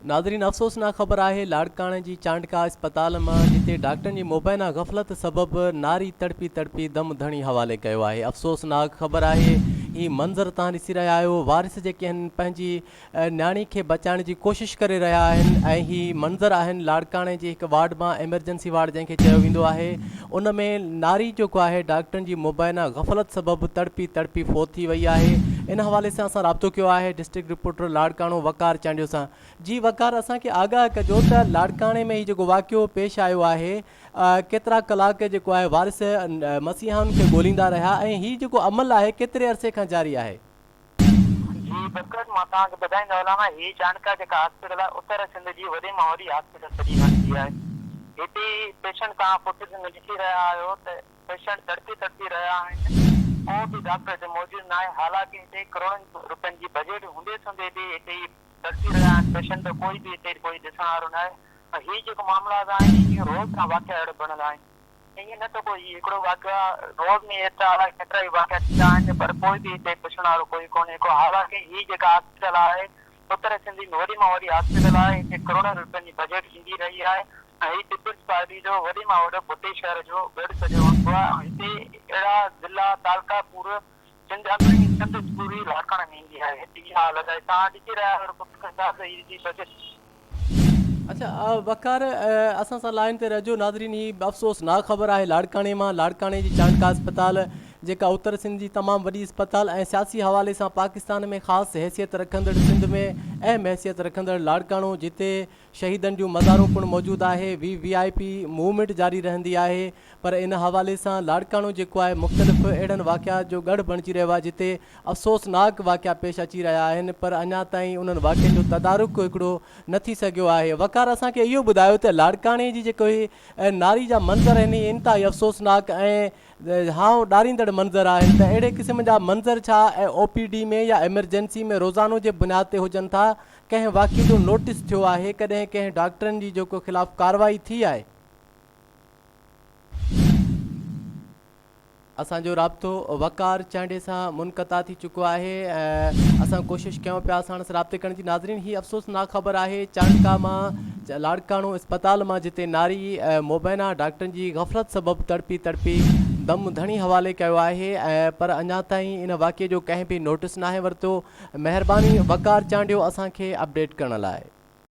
नाज़रीन, अफ़सोसनाक ख़बर आहे लाड़काणे जी चांडका अस्पताल मां जिते डॉक्टरनि जी मुबैना गफ़लत सबबि नारी तड़पी तड़पी दम धणी हवाले कयो आहे। अफ़सोसनाक ख़बर आहे ही मंज़र तव्हां ॾिसी रहिया आहियो। वारिस जेके आहिनि पंहिंजी न्याणी खे बचाइण जी कोशिशि करे रहिया आहिनि ऐं ही मंज़र आहिनि लाड़काणे जे हिकु वार्ड मां, एमरजेंसी वार्ड जंहिंखे चयो वेंदो आहे। उन में नारी जेको आहे डॉक्टरनि जी मुबैना गफ़लत सबबि तड़पी तड़पी फ़ौत थी वई आहे। इन हवाले सां असां राब्तो कयो आहे डिस्ट्रिक्ट रिपोर्टर लाड़काणो वकार चांडियो सां। जी वकार, असांखे आगाह कजो त लाड़काणे में ही जेको वाक़ियो पेश आयो आहे, केतिरा कलाक जेको आहे वारिस मसीहाउनि खे ॻोल्हींदा रहिया ऐं ही जेको अमल आहे केतिरे अरसे खां जारी आहे? जी बिल्कुल, मां तव्हांखे ॿुधाईंदो हलां, ही चांडका जेका हॉस्पिटल आहे उत्तर सिंध जी वॾे मां वॾी हॉस्पिटल सॼी वञी आहे। हिते पेशेंट तव्हां फुटेज में ॾिसी रहिया आहियो त पेशेंट तड़पी तड़पी रहिया आहिनि। को बि डॉक्टर हिते मौजूदु न आहे। हालांकि हिते करोड़नि रुपयनि जी बजट हूंदे सूंदे बि हिते तड़पी रहिया आहिनि पेशेंट। कोई बि हिते कोई ॾिसण वारो न आहे। ऐं हीअ जेको मामलात आहिनि इहे रोज़ खां वाक़िया अहिड़ा बणियल आहिनि। ईअं न त कोई हिकिड़ो वाक़िया, रोज़ में एतिरा अलाए केतिरा ई वाक़िया थींदा आहिनि, पर कोई बि हिते पुछण वारो कोई कोन्हे को। हालांकि हीअ जेका हॉस्पिटल आहे उत्तर सिंध जी वॾी मां वॾी हॉस्पिटल आहे। हिते करोड़नि रुपयनि जी बजट ईंदी रही आहे ऐं हीअ पीपुल्स पार्टी जो वॾे मां वॾो बुटे शहर जो गढ़ सॼो हूंदो आहे। हिते अहिड़ा ज़िला तालका पूरो सिंध अंदरि सिंध पूरी लाड़काणे में ईंदी आहे। हिते इहा हालत आहे। तव्हां ॾिसी रहिया आहियो जी बजट। अच्छा वकार, असां सां लाइन ते रहिजो। नाज़रीन, ही अफ़सोसनाक ख़बर आहे लाड़काणे मां। लाड़काणे जी चांडका अस्पताल जेका उत्तर सिंध जी तमामु वॾी अस्पताल ऐं सियासी हवाले सां पाकिस्तान में ख़ासि हैसियत रखंदड़, सिंध में अहम हैसियत रखंदड़ लाड़काणो, जिते शहीदनि जूं मज़ारूं पिणु मौजूदु आहे। VIP मूवमेंट जारी रहंदी आहे। पर इन हवाले सां लाड़काणो जेको आहे मुख़्तलिफ़ अहिड़नि वाक़िया जो गढ़ बणिजी रहियो आहे जिते अफ़सोसनाक वाक़िया पेश अची रहिया आहिनि, पर अञा ताईं उन्हनि वाक़ियनि जो तदारुक हिकिड़ो न थी सघियो आहे। वकार, असांखे इहो ॿुधायो त लाड़काणे जी जेको नारी जा मंज़र आहिनि इंतिहाई अफ़सोसनाक ऐं हाउ ॾारींदड़ मंज़र आहिनि, त अहिड़े क़िस्म जा मंज़र छा OPD में या एमरजेंसी में रोज़ानो जे बुनियाद ते हुजनि था? कंहिं वाक़िए जो नोटिस थियो आहे? कॾहिं कंहिं डॉक्टरनि जी जेको ख़िलाफ़ कार्रवाई थी आहे? असांजो राब्तो वकार चांडे सां मुनक़ता थी चुको आहे। असां कोशिशि कयूं पिया साण सां राब्ते करण जी। नाज़रीन, ही अफ़सोसनाक ख़बर आहे चांडका मां, लाड़काणो अस्पताल मां, जिते नारी मुबैना डॉक्टरनि जी गफ़लत सबबि तड़पी तड़पी दम धणी हवाले कयो आहे, पर अञा ताईं इन वाक़िए जो कंहिं बि नोटिस नाहे वरितो। महिरबानी वकार चांडियो असांखे अपडेट करण लाइ।